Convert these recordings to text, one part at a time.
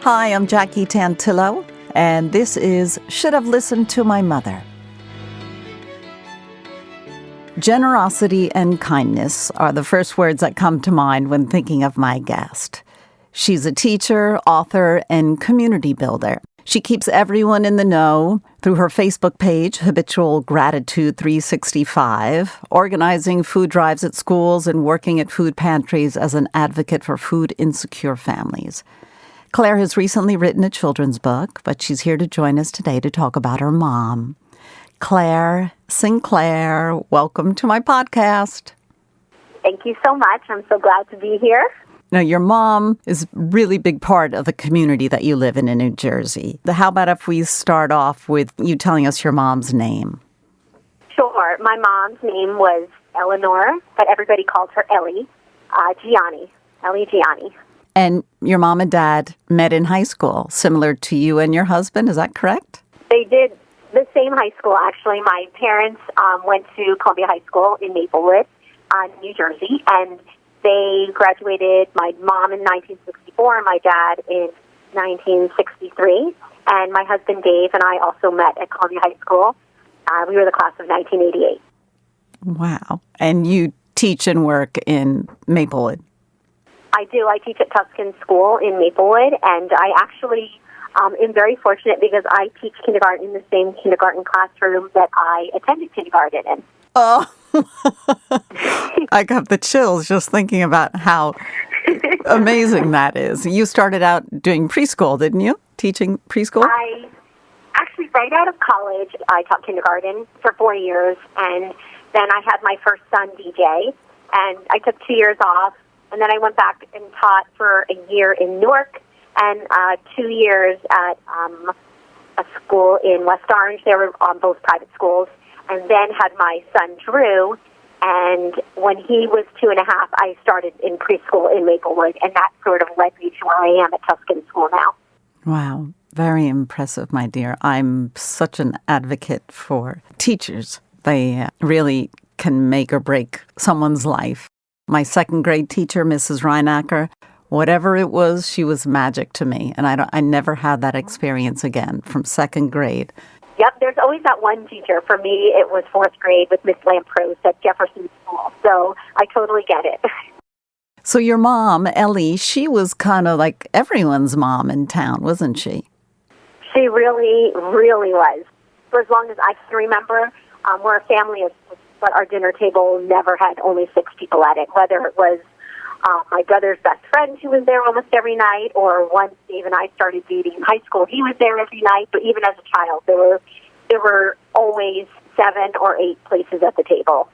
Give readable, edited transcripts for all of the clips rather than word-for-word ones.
Hi, I'm Jackie Tantillo, and this is Should Have Listened to My Mother. Generosity and kindness are the first words that come to mind when thinking of my guest. She's a teacher, author, and community builder. She keeps everyone in the know through her Facebook page, Habitual Gratitude 365, organizing food drives at schools and working at food pantries as an advocate for food-insecure families. Claire has recently written a children's book, but she's here to join us today to talk about her mom. Claire Sinclair, welcome to my podcast. Thank you so much. I'm so glad to be here. Now, your mom is a really big part of the community that you live in New Jersey. How about if we start off with you telling us your mom's name? Sure. My mom's name was Eleanor, but everybody called her Ellie. Ellie Gianni. And your mom and dad met in high school, similar to you and your husband. Is that correct? They did the same high school, actually. My parents went to Columbia High School in Maplewood, New Jersey, and they graduated, my mom in 1964 and my dad in 1963. And my husband, Dave, and I also met at Columbia High School. We were the class of 1988. Wow. And you teach and work in Maplewood? I do. I teach at Tuscan School in Maplewood, and I actually am very fortunate because I teach kindergarten in the same kindergarten classroom that I attended kindergarten in. Oh, I got the chills just thinking about how amazing that is. You started out doing preschool, didn't you? Teaching preschool? I actually, right out of college, I taught kindergarten for 4 years, and then I had my first son, DJ, and I took 2 years off. And then I went back and taught for a year in Newark and 2 years at a school in West Orange. They were both private schools. And then had my son, Drew. And when he was 2.5, I started in preschool in Maplewood. And that sort of led me to where I am at Tuscan School now. Wow. Very impressive, my dear. I'm such an advocate for teachers. They really can make or break someone's life. My second grade teacher, Mrs. Reinacker, whatever it was, she was magic to me. And I never had that experience again from second grade. Yep, there's always that one teacher. For me, it was fourth grade with Miss Lamprose at Jefferson School. So I totally get it. So your mom, Ellie, she was kind of like everyone's mom in town, wasn't she? She really, really was. For as long as I can remember, we're a family of but our dinner table never had only 6 people at it, whether it was my brother's best friend who was there almost every night, or once Dave and I started dating in high school, he was there every night. But even as a child, there were always 7 or 8 places at the table.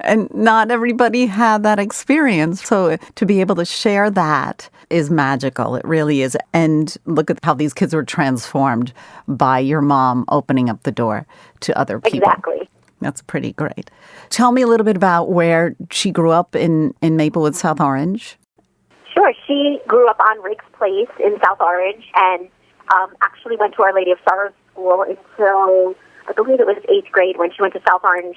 And not everybody had that experience. So to be able to share that is magical. It really is. And look at how these kids were transformed by your mom opening up the door to other people. Exactly. That's pretty great. Tell me a little bit about where she grew up in Maplewood, South Orange. Sure. She grew up on Riggs Place in South Orange and actually went to Our Lady of Sorrows School until, I believe it was 8th grade, when she went to South Orange.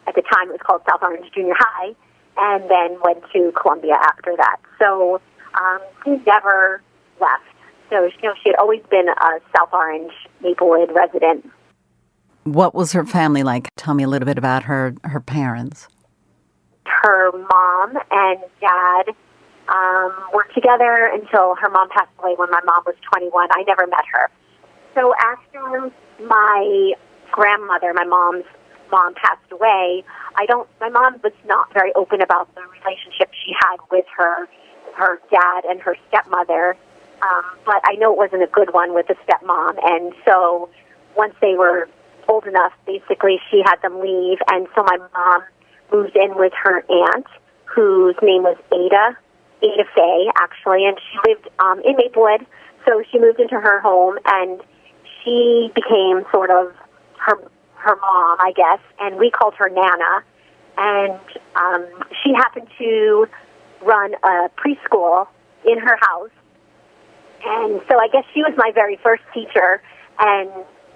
At the time, it was called South Orange Junior High, and then went to Columbia after that. So she never left. So she had always been a South Orange, Maplewood resident. What was her family like? Tell me a little bit about her parents. Her mom and dad were together until her mom passed away when my mom was 21. I never met her. So after my grandmother, my mom's mom, passed away, my mom was not very open about the relationship she had with her dad and her stepmother. But I know it wasn't a good one with the stepmom. And so once they were old enough, basically, she had them leave, and so my mom moved in with her aunt, whose name was Ada Faye, actually, and she lived in Maplewood, so she moved into her home, and she became sort of her mom, I guess, and we called her Nana, and she happened to run a preschool in her house, and so I guess she was my very first teacher, and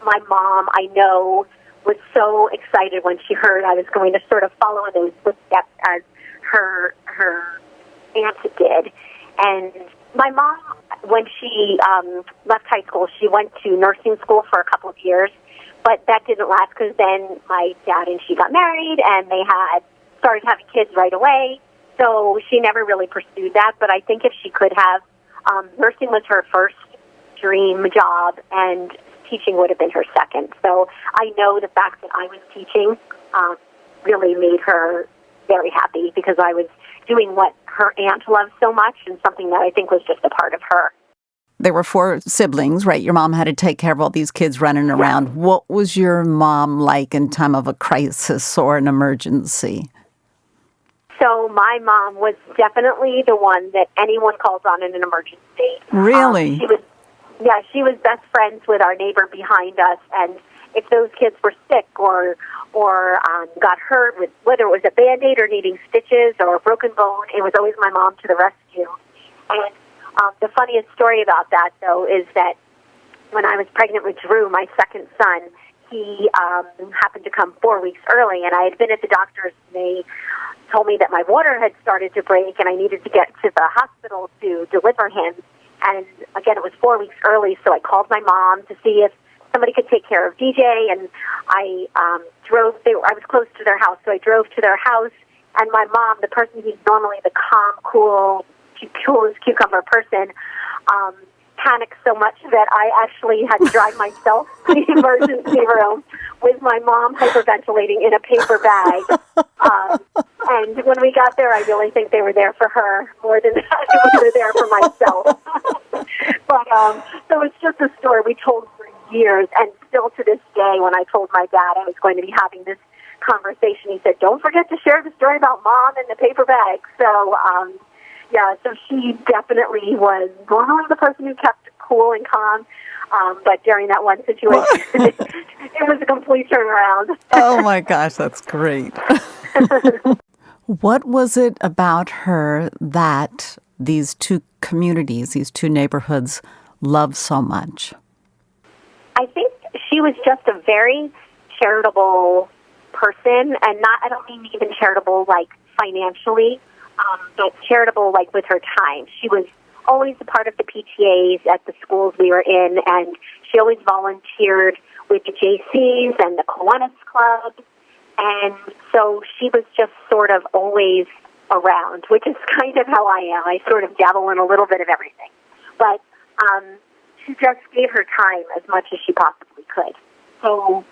my mom, I know, was so excited when she heard I was going to sort of follow in those footsteps as her aunt did. And My mom, when she left high school, she went to nursing school for a couple of years, but that didn't last because then my dad and she got married, and they had started having kids right away. So she never really pursued that. But I think if she could have, nursing was her first dream job, and teaching would have been her second. So I know the fact that I was teaching really made her very happy because I was doing what her aunt loved so much and something that I think was just a part of her. There were 4 siblings, right? Your mom had to take care of all these kids running around. What was your mom like in time of a crisis or an emergency? So my mom was definitely the one that anyone calls on in an emergency. Really? She was best friends with our neighbor behind us, and if those kids were sick or got hurt, with whether it was a Band-Aid or needing stitches or a broken bone, it was always my mom to the rescue. And the funniest story about that, though, is that when I was pregnant with Drew, my second son, he happened to come 4 weeks early, and I had been at the doctor's, and they told me that my water had started to break, and I needed to get to the hospital to deliver him. And again, it was 4 weeks early, so I called my mom to see if somebody could take care of DJ, and I drove. I was close to their house, so I drove to their house. And my mom, the person who's normally the calm, coolest cucumber person, panicked so much that I actually had to drive myself to the emergency room with my mom hyperventilating in a paper bag. And when we got there, I really think they were there for her more than we were there for myself. But so it's just a story we told for years, and still to this day, when I told my dad I was going to be having this conversation, he said, "Don't forget to share the story about Mom and the paper bag." So, so she definitely was normally the person who kept cool and calm, but during that one situation, it was a complete turnaround. Oh my gosh, that's great. What was it about her that these 2 communities, these 2 neighborhoods, loved so much? I think she was just a very charitable person, and I don't mean even charitable like financially, but charitable like with her time. She was always a part of the PTAs at the schools we were in, and she always volunteered with the JCs and the Kiwanis Club, and so she was just sort of always around, which is kind of how I am. I sort of dabble in a little bit of everything, but she just gave her time as much as she possibly could. So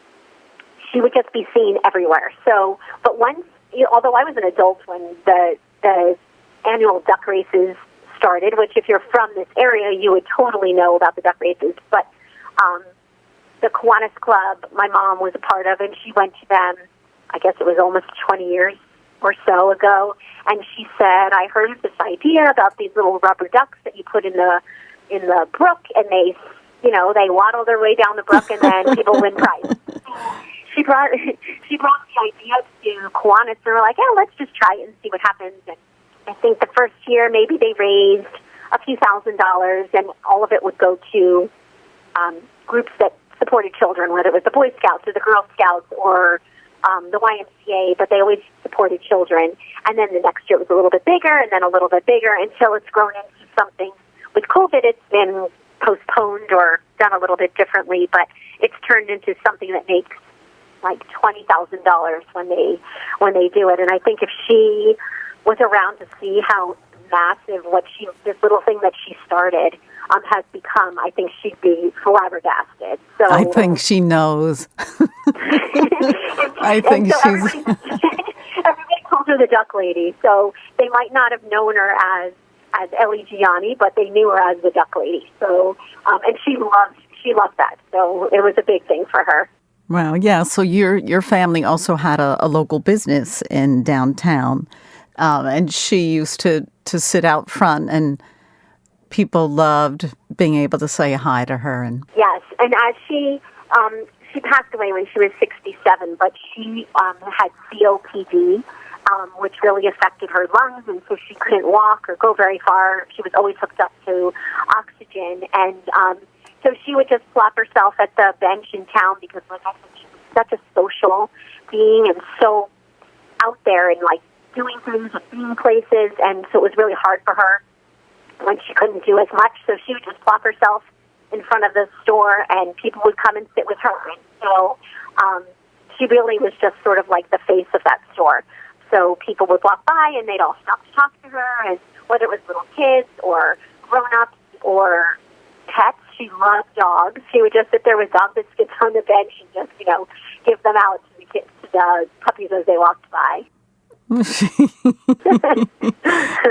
she would just be seen everywhere. So, but once, although I was an adult when the annual duck races started, which if you're from this area, you would totally know about the duck races. But the Kiwanis Club, my mom was a part of, and she went to them, I guess it was almost 20 years or so ago, and she said, "I heard of this idea about these little rubber ducks that you put in the brook, and they waddle their way down the brook, and then people win prizes." She brought the idea to Kiwanis, and we're like, "Yeah, let's just try it and see what happens." And I think the first year, maybe they raised a few $1,000s, and all of it would go to groups that supported children, whether it was the Boy Scouts or the Girl Scouts or the YMCA, but they always supported children. And then the next year it was a little bit bigger, and then a little bit bigger, until it's grown into something. With COVID, it's been postponed or done a little bit differently, but it's turned into something that makes like $20,000 when they do it. And I think if she was around to see how massive this little thing that she started has become, I think she'd be flabbergasted. So I think she knows. I think so she's. Everybody calls her the Duck Lady, so they might not have known her as Ellie Gianni, but they knew her as the Duck Lady. So, and she loved that. So it was a big thing for her. Well, yeah. So your family also had a local business in downtown, and she used to sit out front, and people loved being able to say hi to her. And yes, and as she passed away when she was 67, but she had COPD. Which really affected her lungs, and so she couldn't walk or go very far. She was always hooked up to oxygen, and so she would just plop herself at the bench in town because, like I said, she was such a social being and so out there and, like, doing things and being places, and so it was really hard for her. when she couldn't do as much. So she would just plop herself in front of the store, and people would come and sit with her. And so she really was just sort of like the face of that store. So people would walk by, and they'd all stop to talk to her, and whether it was little kids or grown-ups or pets, she loved dogs. She would just sit there with dog biscuits on the bench and just, give them out to the kids, to the puppies as they walked by.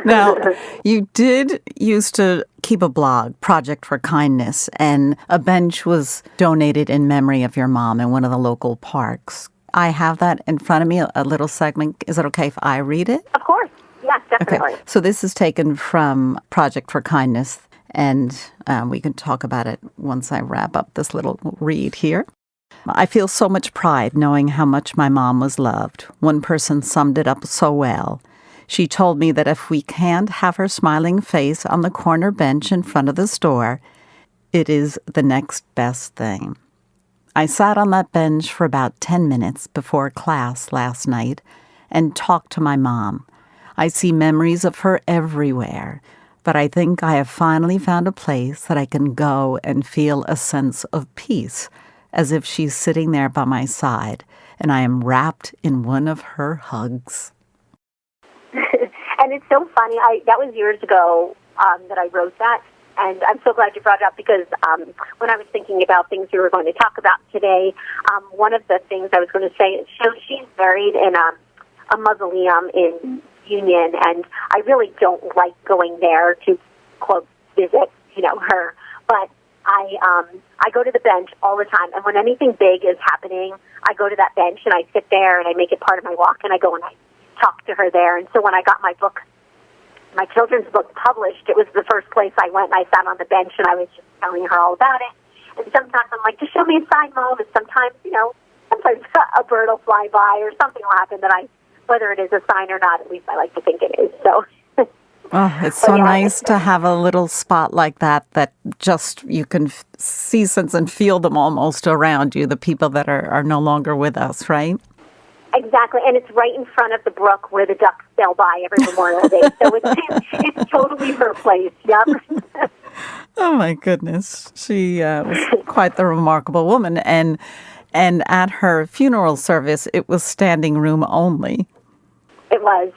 Now, you did used to keep a blog, Project for Kindness, and a bench was donated in memory of your mom in one of the local parks. I have that in front of me, a little segment. Is it okay if I read it? Of course. Yes, definitely. Okay. So this is taken from Project for Kindness, and we can talk about it once I wrap up this little read here. I feel so much pride knowing how much my mom was loved. One person summed it up so well. She told me that if we can't have her smiling face on the corner bench in front of the store, it is the next best thing. I sat on that bench for about 10 minutes before class last night and talked to my mom. I see memories of her everywhere, but I think I have finally found a place that I can go and feel a sense of peace, as if she's sitting there by my side, and I am wrapped in one of her hugs. And it's so funny. That was years ago that I wrote that, and I'm so glad you brought it up because when I was thinking about things we were going to talk about today, one of the things I was going to say is she's buried in a mausoleum in Union, and I really don't like going there to, quote, visit, her, but I go to the bench all the time, and when anything big is happening, I go to that bench and I sit there and I make it part of my walk, and I go and I talk to her there. And so when I got my children's book published, it was the first place I went, and I sat on the bench and I was just telling her all about it. And sometimes I'm like, just show me a sign, Mom, and sometimes, sometimes a bird will fly by or something will happen that whether it is a sign or not, at least I like to think it is. So. Oh, it's so nice to have a little spot like that just you can see, sense, and feel them almost around you, the people that are no longer with us, right? Exactly, and it's right in front of the brook where the ducks sail by every Memorial Day. So it's totally her place, yep. Oh, my goodness. She was quite the remarkable woman, and at her funeral service, it was standing room only. It was.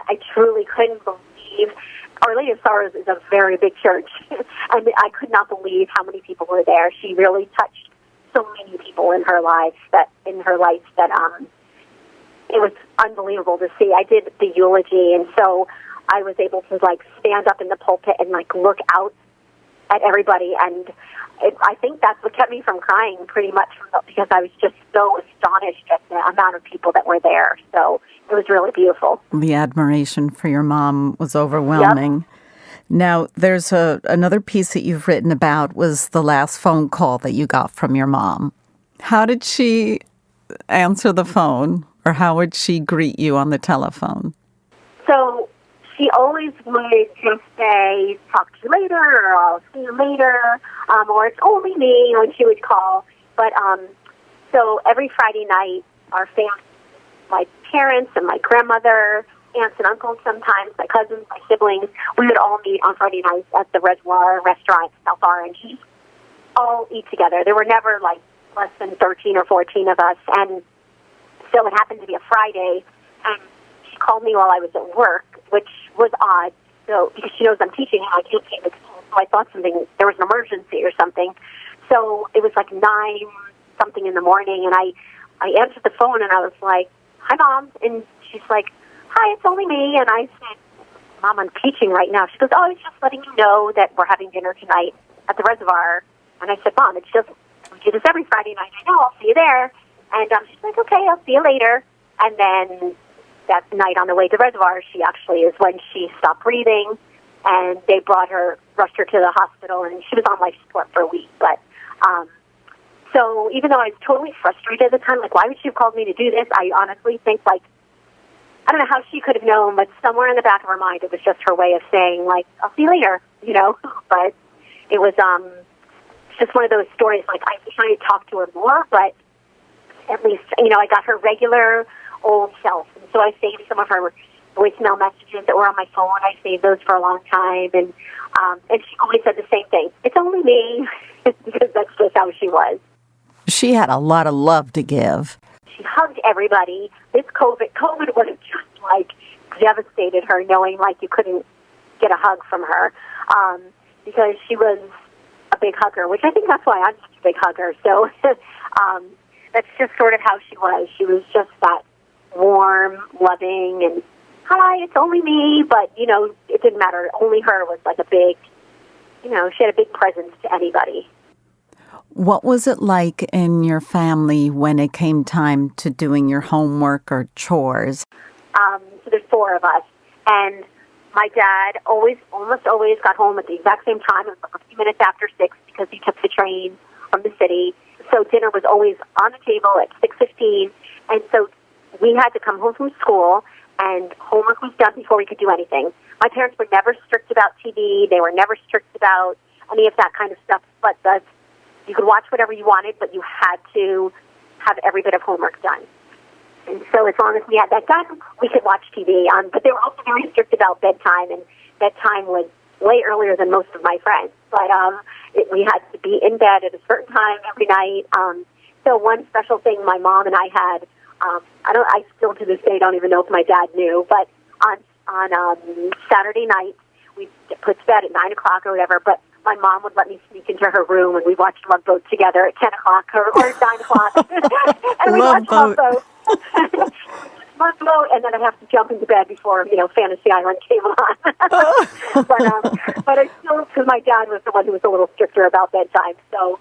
I truly couldn't believe. Our Lady of Sorrows is a very big church, and I could not believe how many people were there. She really touched so many people in her life that it was unbelievable to see. I did the eulogy, and so I was able to stand up in the pulpit and look out at everybody, and I think that's what kept me from crying pretty much because I was just so astonished at the amount of people that were there. So it was really beautiful. The admiration for your mom was overwhelming. Yep. Now, there's another piece that you've written about was the last phone call that you got from your mom. How did she answer the phone, or how would she greet you on the telephone? So she always would just say, talk to you later, or I'll see you later, or it's only me when she would call. But so every Friday night, our family, my parents and my grandmother, aunts and uncles sometimes, my cousins, my siblings, we would all meet on Friday nights at the Reservoir restaurant in South Orange. All eat together. There were never less than 13 or 14 of us. And so it happened to be a Friday, and she called me while I was at work, which was odd. So because she knows I'm teaching and I can't take the call, so I thought there was an emergency or something. So it was 9-something in the morning, and I answered the phone, and I was like, "Hi, Mom," and she's like, "Hi, it's only me." And I said, "Mom, I'm teaching right now." She goes, "Oh, I was just letting you know that we're having dinner tonight at the Reservoir." And I said, "Mom, we do this every Friday night. I know, I'll see you there." And she's like, "Okay, I'll see you later." And then that night on the way to the Reservoir, she actually is when she stopped breathing, and they rushed her to the hospital, and she was on life support for a week. But so even though I was totally frustrated at the time, why would she have called me to do this? I honestly think, I don't know how she could have known, but somewhere in the back of her mind, it was just her way of saying, I'll see you later, But it was just one of those stories, I wish I had talked to her more, but at least, I got her regular old self. And so I saved some of her voicemail messages that were on my phone. I saved those for a long time, and she always said the same thing. It's only me, because that's just how she was. She had a lot of love to give. She hugged everybody. This COVID would have just, like, devastated her, knowing, like, you couldn't get a hug from her, because she was a big hugger, which I think that's why I'm such a big hugger. So that's just sort of how she was. She was just that warm, loving, and hi, it's only me, but, you know, it didn't matter. Only her was like a big, you know, she had a big presence to anybody. What was it like in your family when it came time to doing your homework or chores? So there's 4 of us, and my dad almost always got home at the exact same time. It was like a few minutes after 6 because he took the train from the city. So dinner was always on the table at 6:15, and so we had to come home from school, and homework was done before we could do anything. My parents were never strict about TV. They were never strict about any of that kind of stuff, but you could watch whatever you wanted, but you had to have every bit of homework done. And so as long as we had that done, we could watch TV. But they were also very strict about bedtime, and bedtime was way earlier than most of my friends. But we had to be in bed at a certain time every night. So one special thing my mom and I had, I still to this day don't even know if my dad knew, but on Saturday night, we put to bed at 9 o'clock or whatever, but my mom would let me sneak into her room, and we'd watch Love Boat together at 10 o'clock or 9 o'clock. And we'd watch Love Boat. Love Boat, and then I'd have to jump into bed before, you know, Fantasy Island came on. But I still, because my dad was the one who was a little stricter about bedtime, so,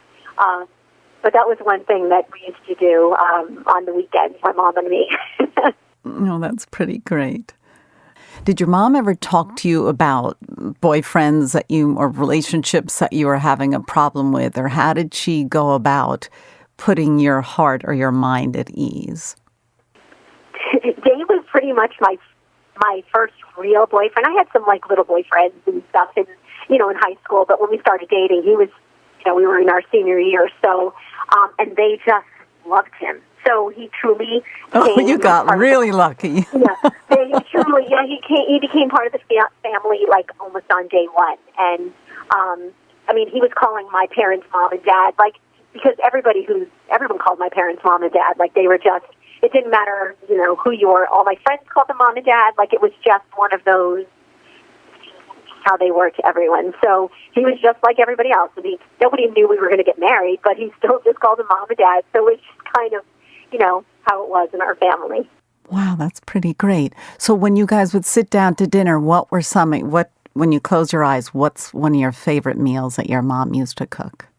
but that was one thing that we used to do on the weekends, my mom and me. Oh, that's pretty great. Did your mom ever talk to you about boyfriends or relationships that you were having a problem with, or how did she go about putting your heart or your mind at ease? Dave was pretty much my first real boyfriend. I had some like little boyfriends and stuff in high school, but when we started dating, he was, we were in our senior year, so and they just loved him. So he truly became you got really lucky. He became part of the family like almost on day one. And he was calling my parents mom and dad, like, because everyone called my parents mom and dad, like they were just, it didn't matter, who you were. All my friends called them mom and dad, like it was just one of those, how they were to everyone. So he was just like everybody else. Nobody knew we were going to get married, but he still just called them mom and dad. So it was just kind of, how it was in our family. Wow, that's pretty great. So when you guys would sit down to dinner, when you close your eyes, what's one of your favorite meals that your mom used to cook?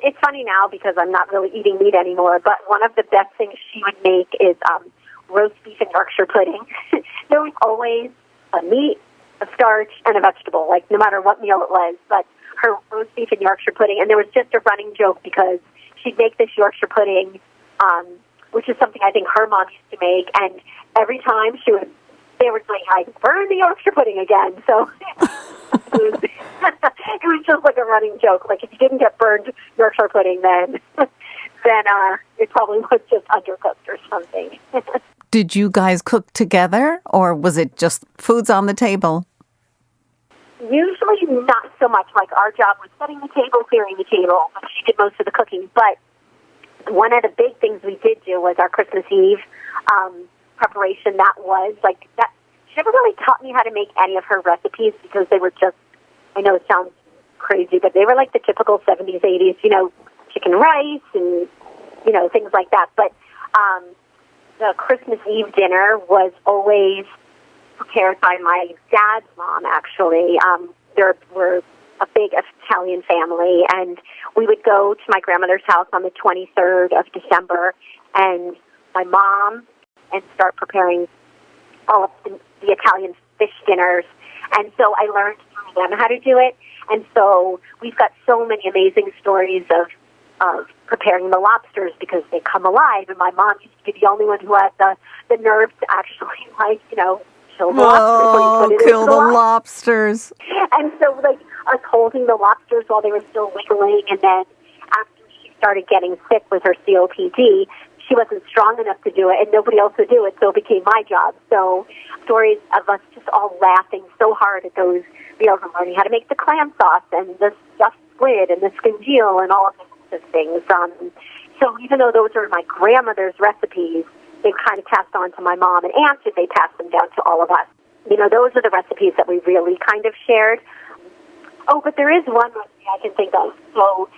It's funny now because I'm not really eating meat anymore, but one of the best things she would make is roast beef and Yorkshire pudding. There was always a meat, a starch, and a vegetable, like no matter what meal it was. But her roast beef and Yorkshire pudding, and there was just a running joke because she'd make this Yorkshire pudding, which is something I think her mom used to make, and every time they would say, I burn the Yorkshire pudding again. So it was just like a running joke. Like if you didn't get burned Yorkshire pudding, then it probably was just undercooked or something. Did you guys cook together, or was it just foods on the table? Usually not so much. Like our job was setting the table, clearing the table. She did most of the cooking. But one of the big things we did do was our Christmas Eve preparation. That was like that. She never really taught me how to make any of her recipes because they were just, I know it sounds crazy, but they were like the typical 70s, 80s, chicken rice and, things like that. But the Christmas Eve dinner was always prepared by my dad's mom, actually. We're a big Italian family, and we would go to my grandmother's house on the 23rd of December, and my mom, and start preparing all of the Italian fish dinners. And so I learned from them how to do it. And so we've got so many amazing stories of preparing the lobsters because they come alive. And my mom used to be the only one who had the nerve to actually, kill the lobsters. Kill the lobsters. And so, us holding the lobsters while they were still wiggling, and then after she started getting sick with her COPD, she wasn't strong enough to do it, and nobody else would do it, so it became my job. So stories of us just all laughing so hard at those meals and learning how to make the clam sauce and the stuffed squid and the scongeal and all of those things. So even though those are my grandmother's recipes, they kind of passed on to my mom and aunt, and they passed them down to all of us. Those are the recipes that we really kind of shared. Oh, but there is one recipe I can think of. So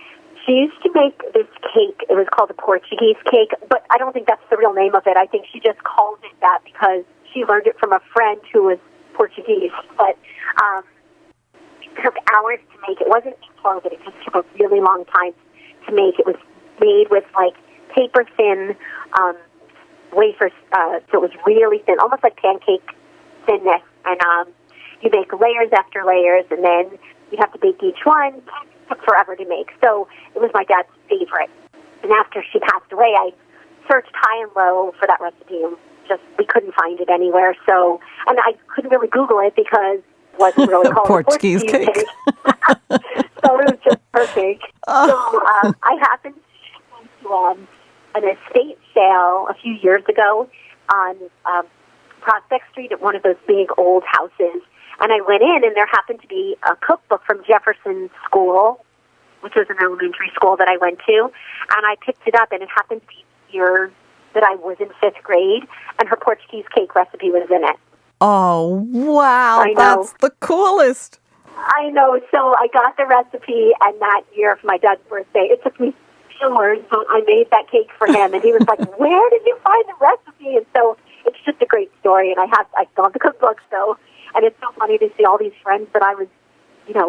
she used to make this cake. It was called a Portuguese cake, but I don't think that's the real name of it. I think she just called it that because she learned it from a friend who was Portuguese. But it took hours to make. It wasn't slow, but it just took a really long time to make. It was made with, like, paper-thin wafers, so it was really thin, almost like pancake thinness. And you make layers after layers, and then you have to bake each one. It took forever to make. So it was my dad's favorite. And after she passed away, I searched high and low for that recipe, and we couldn't find it anywhere. So, and I couldn't really Google it because it wasn't really called Portuguese cake. So it was just perfect. Oh. So I happened to an estate sale a few years ago on Prospect Street at one of those big old houses. And I went in, and there happened to be a cookbook from Jefferson School, which was an elementary school that I went to. And I picked it up, and it happened to be the year that I was in 5th grade, and her Portuguese cake recipe was in it. Oh, wow. That's the coolest. I know. So I got the recipe, and that year for my dad's birthday, it took me hours, so I made that cake for him, and he was like, "Where did you find the recipe?" And so it's just a great story, and I still have the cookbook, so, and it's so funny to see all these friends that I was,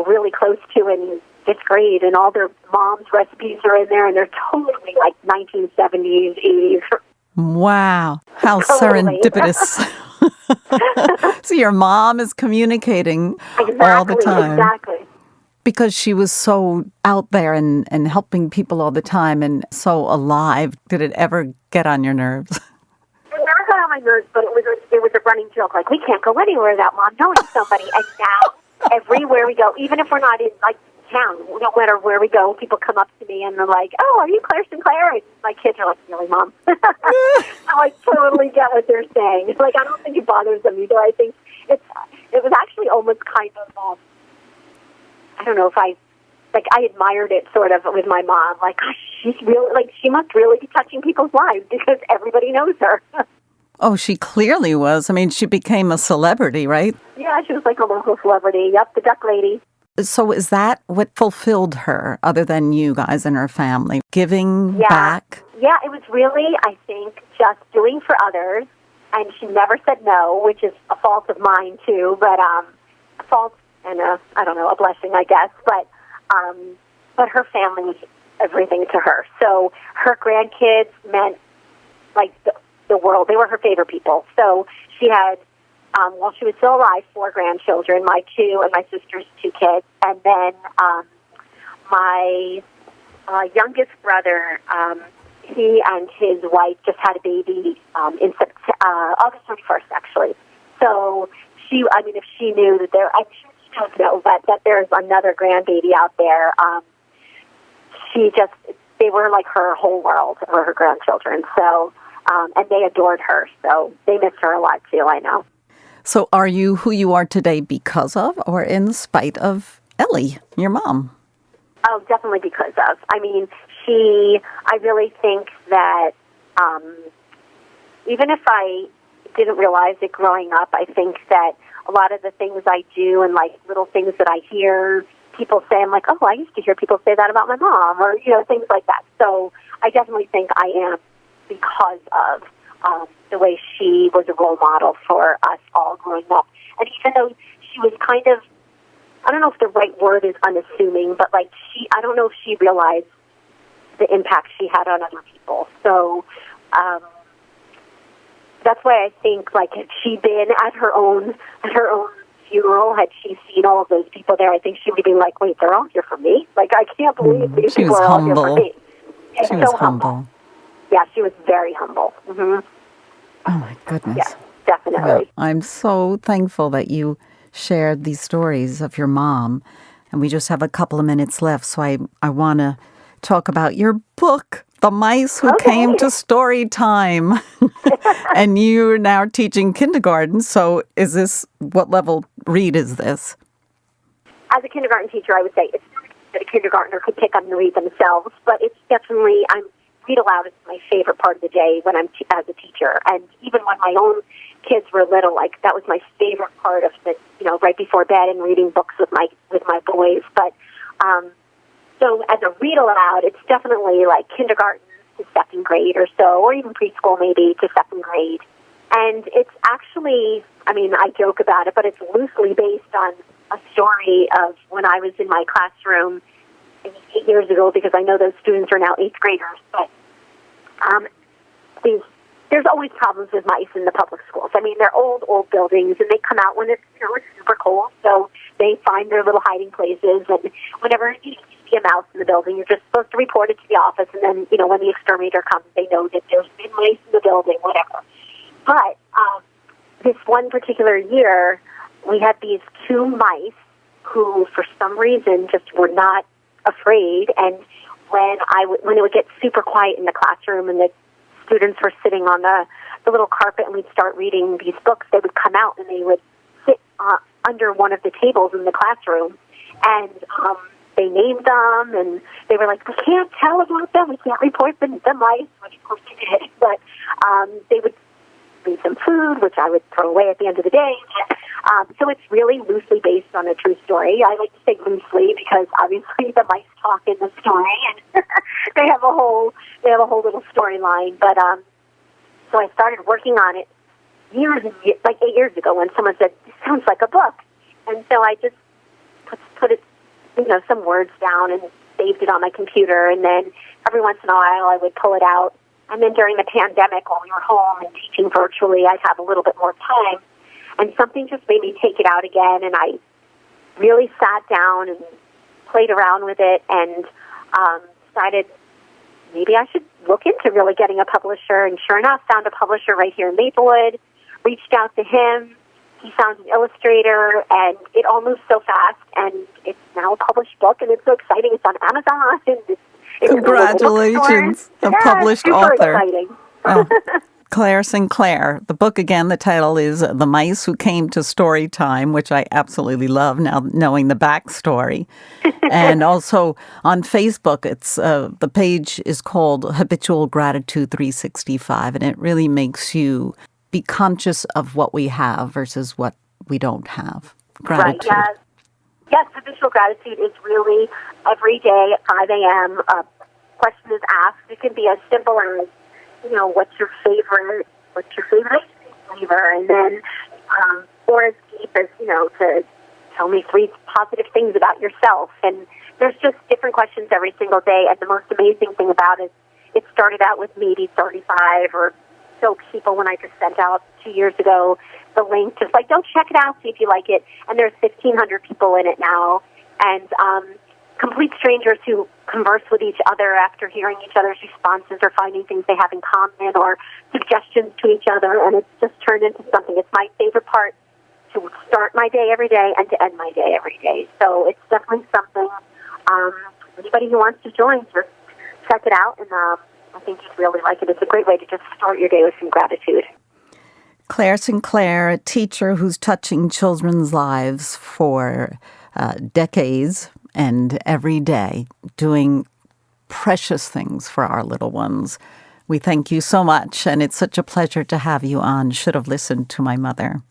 really close to in 5th grade, and all their mom's recipes are in there, and they're totally like 1970s, 80s. Wow. How Totally. serendipitous. So your mom is communicating all the time. Exactly. Because she was so out there and helping people all the time and so alive. Did it ever get on your nerves? It never got on my nerves, but it was a running joke. Like, we can't go anywhere without Mom knowing somebody. And now, everywhere we go, even if we're not in, like, town, no matter where we go, people come up to me and they're like, "Oh, are you Claire Sinclair?" And my kids are like, "Really, Mom?" So I totally get what they're saying. Like, I don't think it bothers them either. I think it was actually almost kind of, I don't know if I admired it sort of with my mom. Like, gosh, she's really, like, she must really be touching people's lives because everybody knows her. Oh, she clearly was. I mean, she became a celebrity, right? Yeah, she was like a local celebrity. Yep, the duck lady. So is that what fulfilled her, other than you guys and her family? Giving back? Yeah, it was really, I think, just doing for others. And she never said no, which is a fault of mine, too. But a fault and a blessing, I guess. But her family was everything to her. So her grandkids meant, like, the world. They were her favorite people. So she had, while she was still alive, 4 grandchildren, my 2 and my sister's 2 kids. And then my youngest brother, he and his wife just had a baby in August 31st, actually. So if she knew that I'm sure she does know that there's another grandbaby out there, they were like her whole world, or her grandchildren. So, and they adored her, so they miss her a lot too, I know. So are you who you are today because of or in spite of Ellie, your mom? Oh, definitely because of. I mean, I really think that even if I didn't realize it growing up, I think that a lot of the things I do and, like, little things that I hear people say, I'm like, oh, I used to hear people say that about my mom, or, things like that. So I definitely think I am because of the way she was a role model for us all growing up. And even though she was kind of, I don't know if the right word is unassuming, but, like, I don't know if she realized the impact she had on other people. So that's why I think, like, had she been at her own funeral, had she seen all of those people there, I think she would be like, wait, they're all here for me? Like, I can't believe these people are all here for me. She was humble. Yeah, she was very humble. Mm-hmm. Oh, my goodness. Yeah, definitely. Well, I'm so thankful that you shared these stories of your mom. And we just have a couple of minutes left, so I want to talk about your book, The Mice Who Came to Story Time. And you're now teaching kindergarten, so what level read is this? As a kindergarten teacher, I would say it's that a kindergartner could pick up and read themselves, but it's definitely, read aloud is my favorite part of the day when I'm as a teacher. And even when my own kids were little, like that was my favorite part of the, right before bed and reading books with my boys. But so as a read aloud, it's definitely like kindergarten to second grade or so, or even preschool maybe to second grade. And it's actually, I joke about it, but it's loosely based on a story of when I was in my classroom 8 years ago, because I know those students are now 8th graders. But there's always problems with mice in the public schools. They're old buildings, and they come out when it's super cold, so they find their little hiding places. And whenever you see a mouse in the building, you're just supposed to report it to the office, and then when the exterminator comes, they know that there's been mice in the building, whatever. But this one particular year, we had these 2 mice who, for some reason, just were not afraid. And when it would get super quiet in the classroom and the students were sitting on the little carpet and we'd start reading these books, they would come out and they would sit under one of the tables in the classroom. And they named them, and they were like, we can't tell about them, we can't report the mice, which of course they did. But they would leave them food, which I would throw away at the end of the day. So it's really loosely based on a true story. I like to say loosely because obviously the mice talk in the story, and they have a whole little storyline. But so I started working on it like 8 years ago, when someone said, "This sounds like a book," and so I just put it, some words down and saved it on my computer, and then every once in a while I would pull it out. And then during the pandemic, while we were home and teaching virtually, I'd have a little bit more time. And something just made me take it out again, and I really sat down and played around with it and decided maybe I should look into really getting a publisher. And sure enough, found a publisher right here in Maplewood, reached out to him. He found an illustrator, and it all moved so fast. And it's now a published book, and it's so exciting. It's on Amazon. And it's Congratulations, a published super author. Exciting. Oh. Claire Sinclair. The book, again, the title is The Mice Who Came to Story Time, which I absolutely love now knowing the backstory. And also on Facebook, it's the page is called Habitual Gratitude 365, and it really makes you be conscious of what we have versus what we don't have. Gratitude. Right, yes, habitual gratitude is really every day at 5 a.m. A question is asked. It can be as simple as, what's your favorite ice cream flavor? And then, or as deep as, to tell me 3 positive things about yourself. And there's just different questions every single day. And the most amazing thing about it, it started out with maybe 35 or so people when I just sent out 2 years ago the link, just like, don't check it out, see if you like it. And there's 1,500 people in it now. And complete strangers who converse with each other after hearing each other's responses or finding things they have in common or suggestions to each other, and it's just turned into something. It's my favorite part, to start my day every day and to end my day every day. So it's definitely something, anybody who wants to join, just check it out, and I think you'd really like it. It's a great way to just start your day with some gratitude. Claire Sinclair, a teacher who's touching children's lives for decades, and every day doing precious things for our little ones. We thank you so much, and it's such a pleasure to have you on Should Have Listened to My Mother.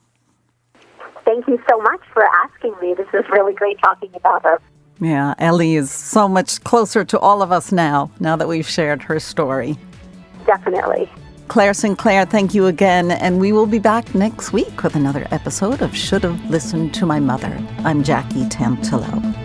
Thank you so much for asking me. This is really great talking about her. Yeah, Ellie is so much closer to all of us now that we've shared her story. Definitely. Claire Sinclair, thank you again, and we will be back next week with another episode of Should Have Listened to My Mother. I'm Jackie Tantillo.